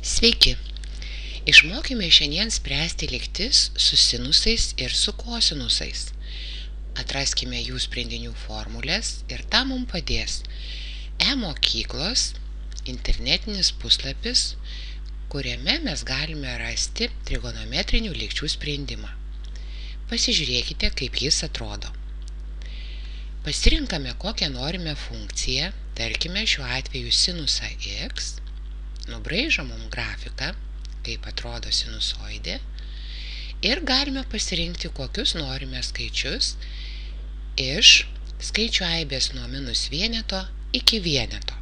Sveiki! Išmokime šiandien spręsti lygtis su sinusais ir su kosinusais. Atraskime jų sprendinių formulės ir tam mums padės e-mokyklos internetinis puslapis, kuriame mes galime rasti trigonometrinių lygčių sprendimą. Pasižiūrėkite, kaip jis atrodo. Pasirinkame, kokią norime funkciją, tarkime šiuo atveju sinusą x, nubraižom grafiką, kaip atrodo sinusoidė, ir galime pasirinkti, kokius norime skaičius iš skaičių aibės nuo minus vieneto iki vieneto.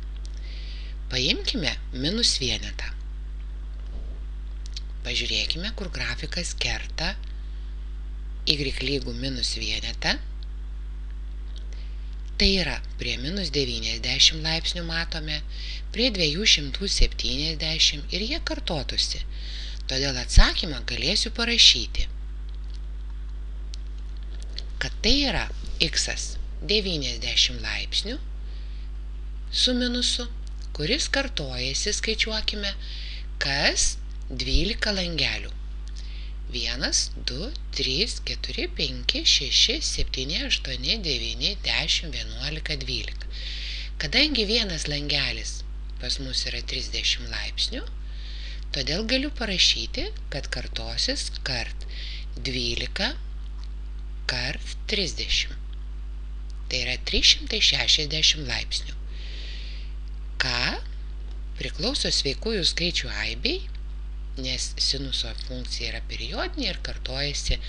Paimkime minus vienetą. Pažiūrėkime, kur grafikas kerta y lygų minus vienetą. Tai yra prie minus 90 laipsnių matome, prie 270 ir jie kartotųsi. Todėl atsakymą galėsiu parašyti, kad tai yra x 90 laipsnių su minusu, kuris kartojasi, skaičiuokime, kas 12 langelių. 1, 2, 3, 4, 5, 6, 7, 8, 9, 10, 11, 12. Kadangi vienas langelis pas mus yra 30 laipsnių, todėl galiu parašyti, kad kartosis kart 12 kart 30. Tai yra 360 laipsnių. K priklauso sveikųjų skaičių aibei, nes sinuso funkcija yra periodinė ir kartojasi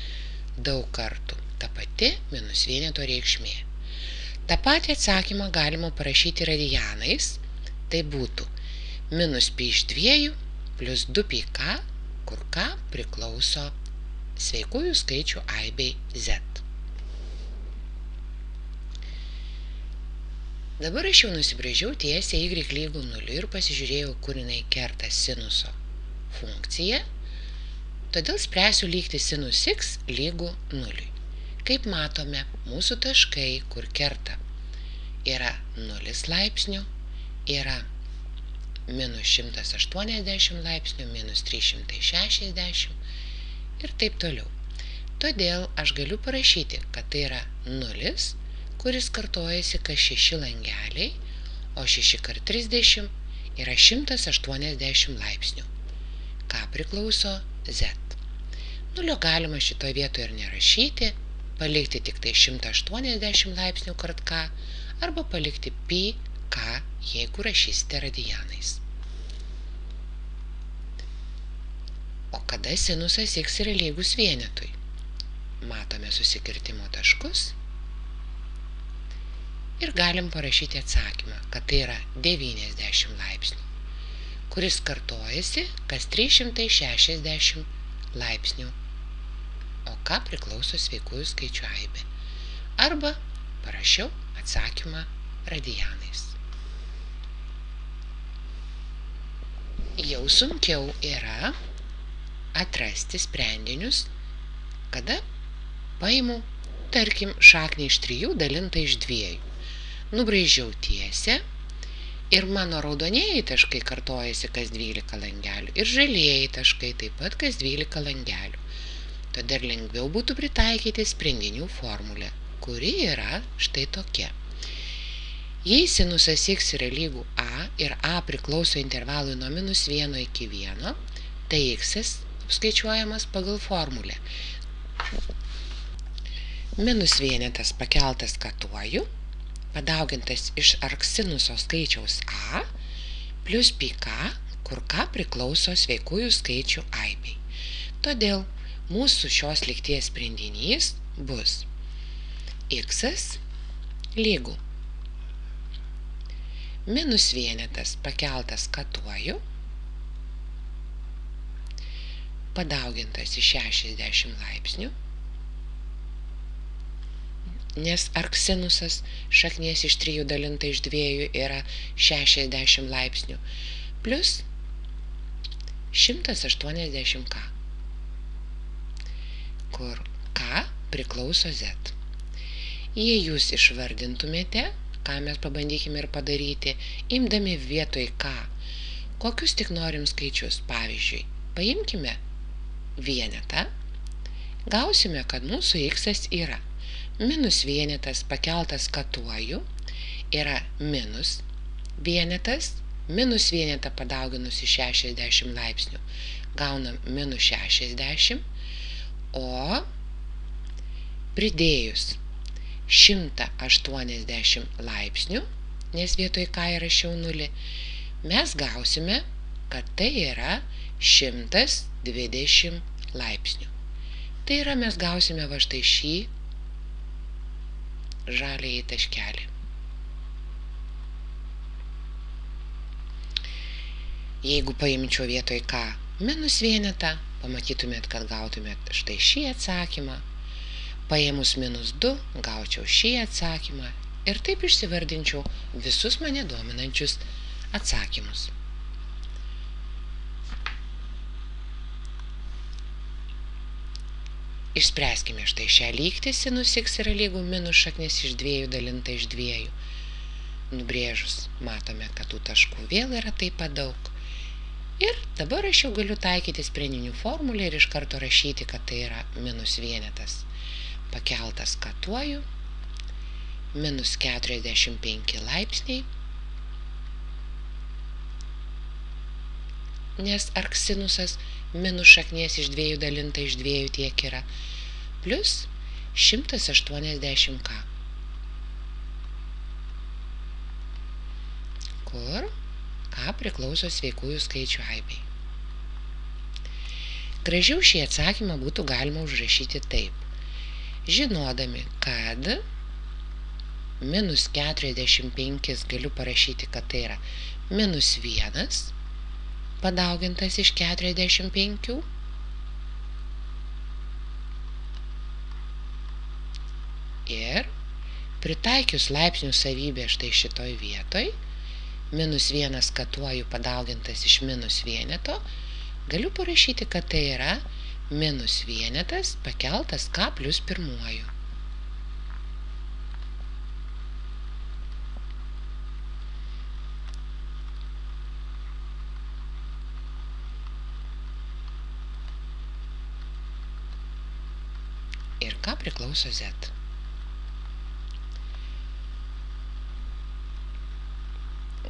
daug kartų. Ta pati minus vieneto reikšmė. Ta patį atsakymą galima parašyti radianais. Tai būtų minus pi iš 2 plus 2 pi k, kur k priklauso sveikųjų skaičių aibei z. Dabar aš jau nusibraižiau tiesiai y lygų 0 ir pasižiūrėjau, kur jinai kerta sinuso funkciją, todėl spręsiu lygtį sinus x lygų 0. Kaip matome, mūsų taškai, kur kerta, yra 0 laipsnių, yra minus 180 laipsnių, minus 360 ir taip toliau. Todėl aš galiu parašyti, kad tai yra 0, kuris kartojasi kas 6 langeliai, o 6 kart 30 yra 180 laipsnių. K priklauso z. 0 galima šitoje vietoje ir nerašyti, palikti tik tai 180 laipsnių kart k, arba palikti pi k, jeigu rašysite radianais. O kada sinusas x yra lygus vienetui? Matome susikirtimo taškus ir galim parašyti atsakymą, kad tai yra 90 laipsnių, kuris kartojasi kas 360 laipsnių, o k priklauso sveikųjų skaičių aibė. Arba parašiau atsakymą radianais. Jau sunkiau yra atrasti sprendinius, kada paimu, tarkim, šaknį iš 3 dalintą iš 2. Nubraižiau tiesę ir mano raudonieji taškai kartojasi kas 12 langelių ir žalieji taškai taip pat kas 12 langelių. Todėl lengviau būtų pritaikyti sprendinių formulę, kuri yra štai tokia. Jei sinusas x yra lygų a ir a priklauso intervalui nuo minus 1 iki 1, tai x apskaičiuojamas pagal formulę. Minus vienetas pakeltas katuoju, padaugintas iš arksinuso skaičiaus a, plus pi k, kur k priklauso sveikųjų skaičių aibei. Todėl mūsų šios lygties sprendinys bus x lygų minus vienetas pakeltas katuoju, padaugintas iš 60 laipsnių, nes arksinusas šaknies iš 3 dalinta iš 2 yra 60 laipsnių, plus 180 k, kur k priklauso z. Jei jūs išvardintumėte, ką mes pabandykime ir padaryti, imdami vietoj k kokius tik norim skaičius. Pavyzdžiui, paimkime vienetą, gausime, kad mūsų x yra minus vienetas pakeltas katuoju, yra minus vienetas, minus vienetą padauginus į 60 laipsnių, gaunam minus 60, o pridėjus 180 laipsnių, nes vietoj k įrašiau 0, mes gausime, kad tai yra 120 laipsnių. Tai yra, mes gausime va štai šį žaliąjį taškelį. Jeigu paimčiau vietoj k minus vienetą, pamatytumėt, kad gautumėt štai šį atsakymą. Paėmus minus 2, gaučiau šį atsakymą ir taip išsivardinčiau visus mane dominančius atsakymus. Išspręskime štai šią lygtį, sinus x yra lygu minus šaknis iš 2 dalinta iš 2. Nubrėžus matome, kad tų taškų vėl yra taip pat daug. Ir dabar aš jau galiu taikyti sprendinių formulę ir iš karto rašyti, kad tai yra minus vienetas pakeltas katuoju, minus 45 laipsniai, nes arksinusas minus šaknies iš 2 dalinta iš 2 tiek yra, plus 180 k, kur k priklauso sveikųjų skaičių aibei. Gražiau šį atsakymą būtų galima užrašyti taip. Žinodami, kad minus 45 galiu parašyti, kad tai yra minus 1 padaugintas iš 45 ir pritaikius laipsnių savybę štai šitoj vietoj, minus 1 katuoju padaugintas iš minus vieneto, galiu parašyti, kad tai yra minus vienetas pakeltas k plus pirmuoju. Ir k priklauso z.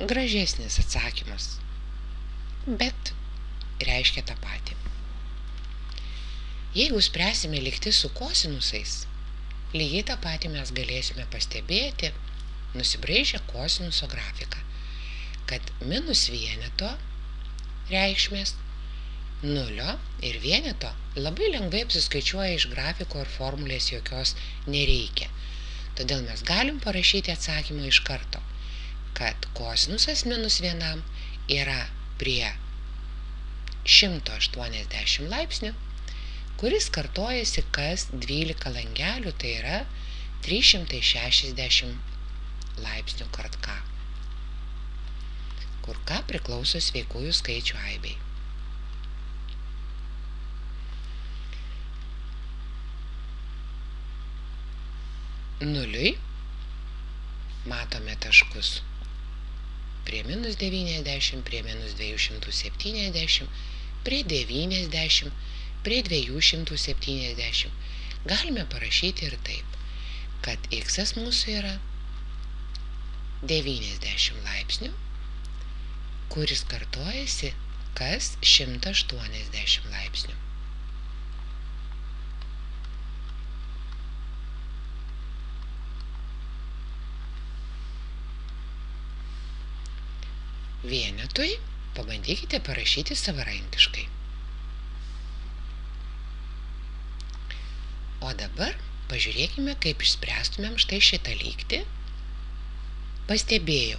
Gražesnis atsakymas, bet reiškia tą patį. Jeigu spręsime lygtis su kosinusais, lygiai tą patį mes galėsime pastebėti, nusibraižę kosinuso grafiką, kad minus vieneto reikšmės 0 ir vieneto labai lengvai apsiskaičiuoja iš grafiko ir formulės jokios nereikia. Todėl mes galim parašyti atsakymą iš karto, kad kosinusas minus 1 yra prie 180 laipsnių, kuris kartojasi kas 12 langelių, tai yra 360 laipsnių kart k, kur k priklauso sveikųjų skaičių aibei. Nuliui matome taškus prie minus 90, prie minus 270, prie 90, prie 270. Galime parašyti ir taip, kad x mūsų yra 90 laipsnių, kuris kartojasi kas 180 laipsnių. Vienetui pabandykite parašyti savarankiškai. O dabar pažiūrėkime, kaip išspręstumėm štai šitą lygtį. Pastebėjau,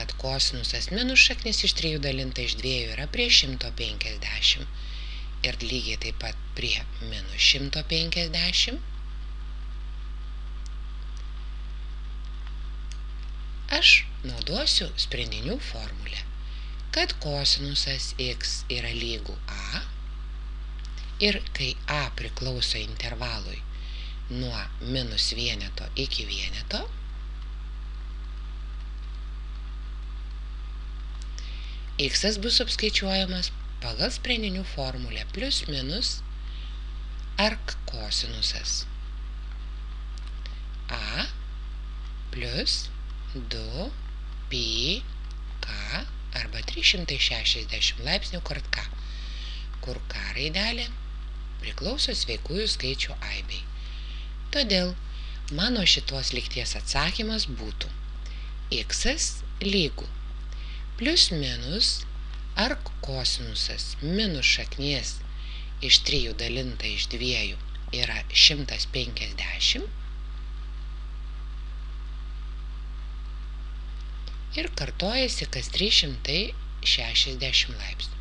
kad kosinusas minus šaknis iš 3 dalinta iš 2 yra prie 150 ir lygiai taip pat prie minus 150. Aš naudosiu sprendinių formulę, kad kosinusas x yra lygu a ir kai a priklauso intervalui nuo minus vieneto iki vieneto, x bus apskaičiuojamas pagal sprendinių formulę plius minus ark kosinusas a plus 2 pi k arba 360 laipsnių kart k, kur k raidelė priklauso sveikųjų skaičių aibei. Todėl mano šitos lygties atsakymas būtų x lygu plius minus ark kosinusas minus šaknies iš 3 dalinta iš 2 yra 150 ir kartojasi kas 360 laipsnių.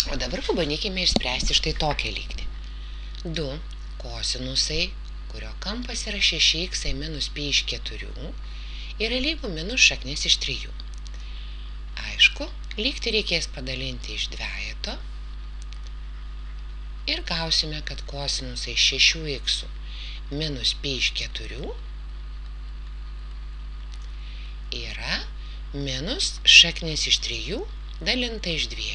O dabar pabandykime išspręsti štai tokią lygtį. 2 kosinusai, kurio kampas yra 6x minus pi iš 4, yra lygu minus šaknis iš 3. Aišku, lygtį reikės padalinti iš dvejeto ir gausime, kad kosinusai 6x minus pi iš 4 yra minus šaknis iš 3 dalinta iš 2.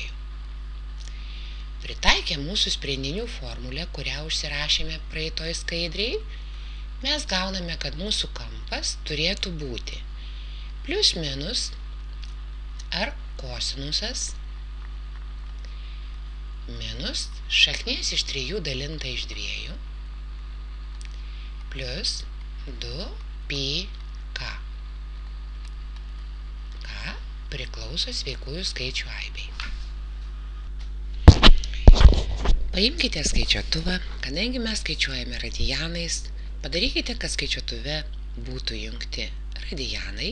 Pritaikę mūsų sprendinių formulę, kurią užsirašėme praeitoj skaidriai, mes gauname, kad mūsų kampas turėtų būti plius minus ark kosinusas minus šaknies iš 3 dalinta iš 2 plus 2 pi k. K priklauso sveikųjų skaičių aibei. Paimkite skaičiuotuvą, kadangi mes skaičiuojame radianais, padarykite, kad skaičiuotuve būtų jungti radianai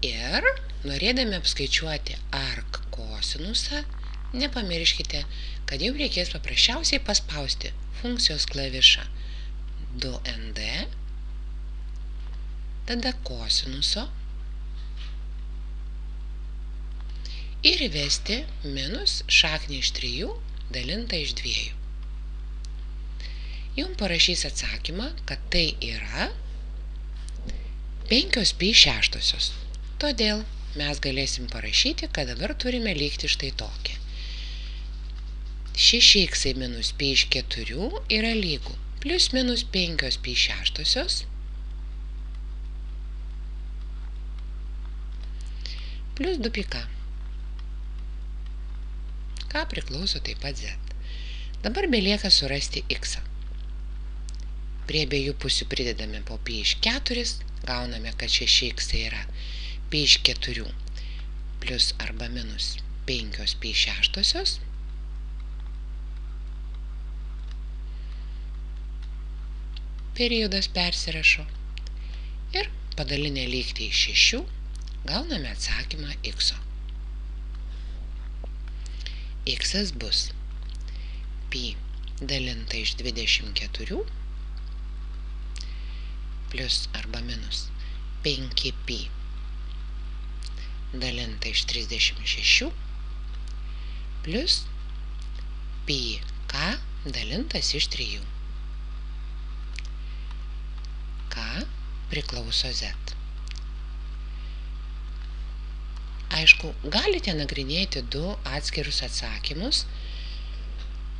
ir norėdami apskaičiuoti ark kosinusą, nepamirškite, kad jau reikės paprasčiausiai paspausti funkcijos klavišą 2nd, tada kosinuso ir įvesti minus šaknį iš 3 dalinta iš 2. Jums parašys atsakymą, kad tai yra 5 pi šeštosios. Todėl mes galėsim parašyti, kad dabar turime lygtį štai tokią. 6x minus pi iš 4 yra lygu plius minus 5 pi šeštosios plus 2 pi k. K priklauso taip pat z. Dabar belieka surasti x. Prie abiejų pusių pridedame po pi iš 4, gauname, kad 6x yra pi iš 4 plus arba minus 5 pi šeštosios periodas persirašo ir padalinę lygtį iš 6 gauname atsakymą x. X bus pi dalinta iš 24 plus arba minus 5 pi dalinta iš 36 plus pi k dalintas iš 3. K priklauso z. Aišku, galite nagrinėti 2 atskirus atsakymus,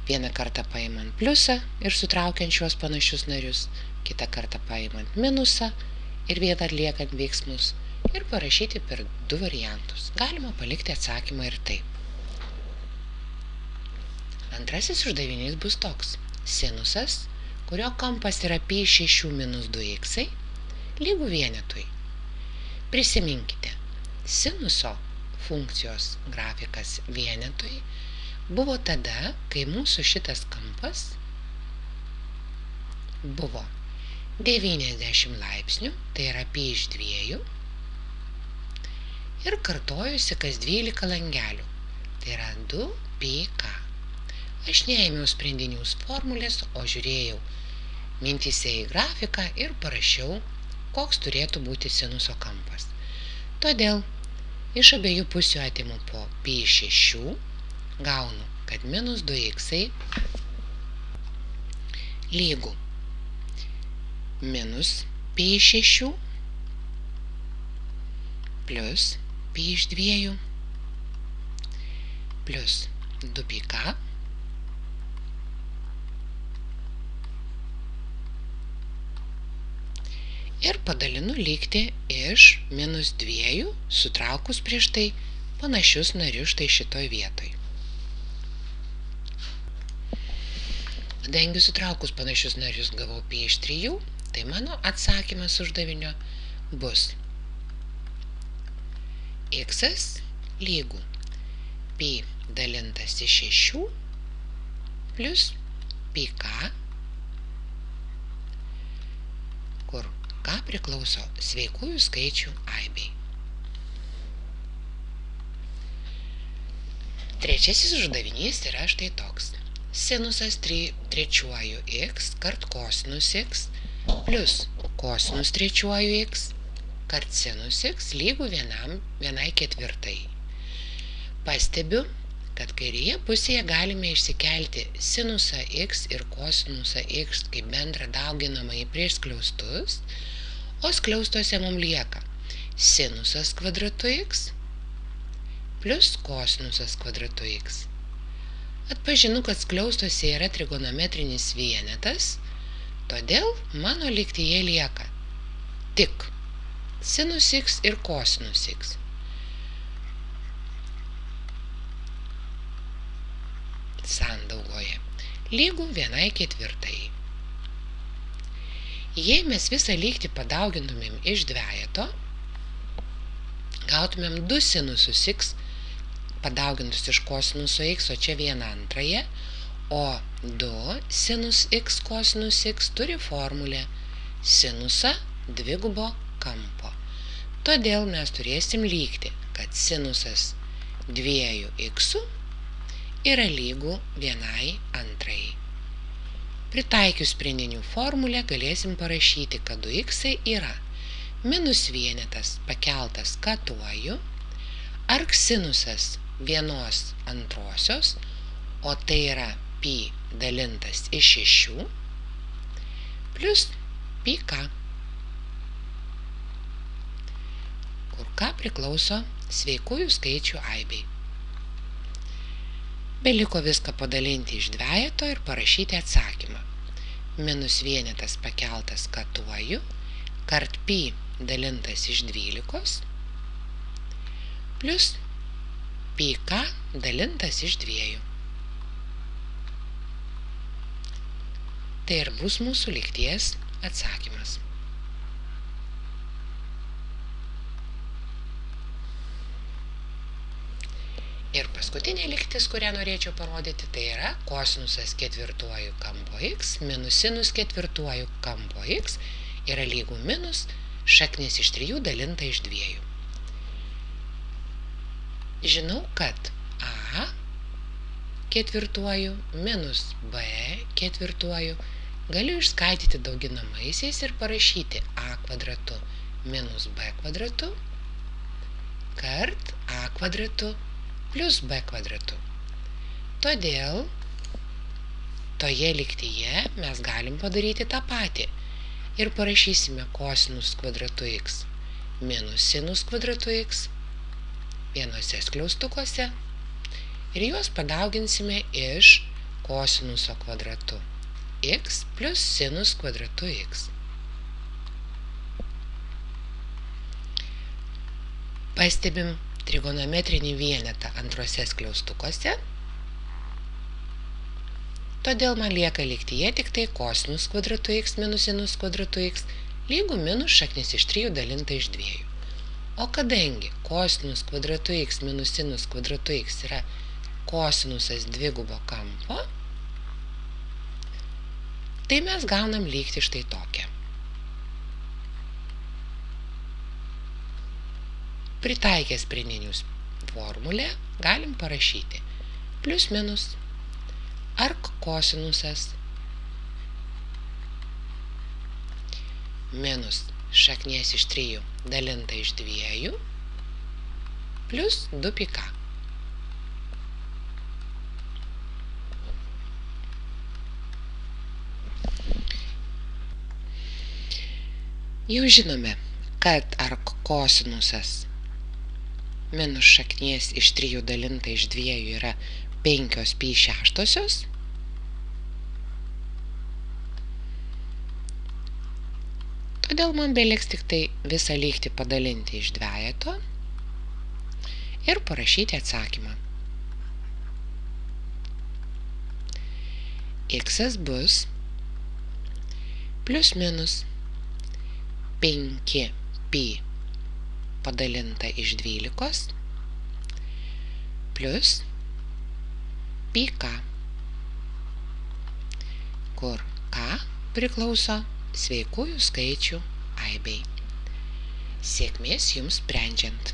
vieną kartą paimant pliusą ir sutraukiant šiuos panašius narius, kitą kartą paimant minusą ir vėl atliekant veiksmus ir parašyti per 2 variantus. Galima palikti atsakymą ir taip. Antrasis uždavinys bus toks. Sinusas, kurio kampas yra pi 6 minus 2x, lygu vienetui. Prisiminkite, sinuso funkcijos grafikas vienetui buvo tada, kai mūsų šitas kampas buvo 90 laipsnių, tai yra pi iš 2, ir kartojusi kas 12 langelių, tai yra 2 pi k. Aš neėmiau sprendinių formulės, o žiūrėjau mintyse į grafiką ir parašiau, koks turėtų būti sinuso kampas. Todėl iš abiejų pusių atimu po pi iš 6, gaunu, kad minus 2x lygų minus pi iš 6 plus pi iš 2 plus 2 pi k ir padalinu lygtį iš minus 2, sutraukus prieš tai panašius narius štai šitoj vietoj. Kadangi sutraukus panašius narius gavau pi iš 3, tai mano atsakymas uždavinio bus x lygų pi dalintas iš 6 plus pi k, kur k priklauso sveikųjų skaičių aibei. Trečiasis uždavinys yra štai toks. Sinusas 3 x kart kosinus x plus kosinus 3 x kart sinus x lygų 1/4. Pastebiu, kad kairėje pusėje galime išsikelti sinusą x ir kosinusą x kaip bendrą dauginamąjį prieš skliaustus, o skliaustuose mums lieka sinusas kvadratu x plus kosinusas kvadratu x. Atpažinu, kad skliaustuose yra trigonometrinis vienetas, todėl mano lygtyje lieka tik sinus x ir kosinus x. Sandaugoje lygų 1/4. Jei mes visą lygtį padaugintumėm iš dvejeto, gautumėm 2 sinusus x padaugintus iš kosinuso x, o čia 1/2, o 2 sinus x kosinus x turi formulę sinusą dvigubo kampo. Todėl mes turėsim lygtį, kad sinusas 2x yra lygų 1/2. Pritaikius sprendinių formulę galėsim parašyti, kad 2x yra minus vienetas pakeltas katuoju, ark sinusas 1/2, o tai yra pi dalintas iš 6, plus pi k, kur k priklauso sveikųjų skaičių aibei. Beliko viską padalinti iš dvejeto ir parašyti atsakymą. Minus vienetas pakeltas katuoju, kart pi dalintas iš 12, plus pi k dalintas iš 2. Tai ir bus mūsų lygties atsakymas. Ir paskutinė lygtis, kurią norėčiau parodyti, tai yra kosinusas 4 kampo x minus sinus 4 kampo x yra lygų minus šaknis iš 3 dalinta iš 2. Žinau, kad a 4 minus b 4 galiu išskaidyti dauginamaisiais ir parašyti a kvadratu minus b kvadratu kart a kvadratu plus b kvadratu. Todėl toje lygtyje mes galim padaryti tą patį ir parašysime kosinus kvadratu x minus sinus kvadratu x vienose skliaustukuose ir juos padauginsime iš kosinuso kvadratu x plus sinus kvadratu x. Pastebim trigonometrinį vienetą antruose skliaustukuose, todėl man lieka lygtyje tik tai kosinus kvadratu x minus sinus kvadratu x lygų minus šaknis iš 3 dalinta iš 2. O kadangi kosinus kvadratu x minus sinus kvadratu x yra kosinusas dvigubo kampo, tai mes gaunam lygtį štai tokią. Pritaikę sprendinių formulę galim parašyti plus minus ark kosinusas minus šaknies iš 3 dalinta iš 2 plus 2 pi k. Jau žinome, kad kosinusas minus šaknies iš 3 dalinta iš 2 yra 5π6. Todėl man beliks tik tai visą lygtį padalinti iš dvejeto ir parašyti atsakymą. X bus plius minus 5π padalinta iš 12 plius πk, kur k priklauso sveikųjų skaičių aibei. Sėkmės jums sprendžiant.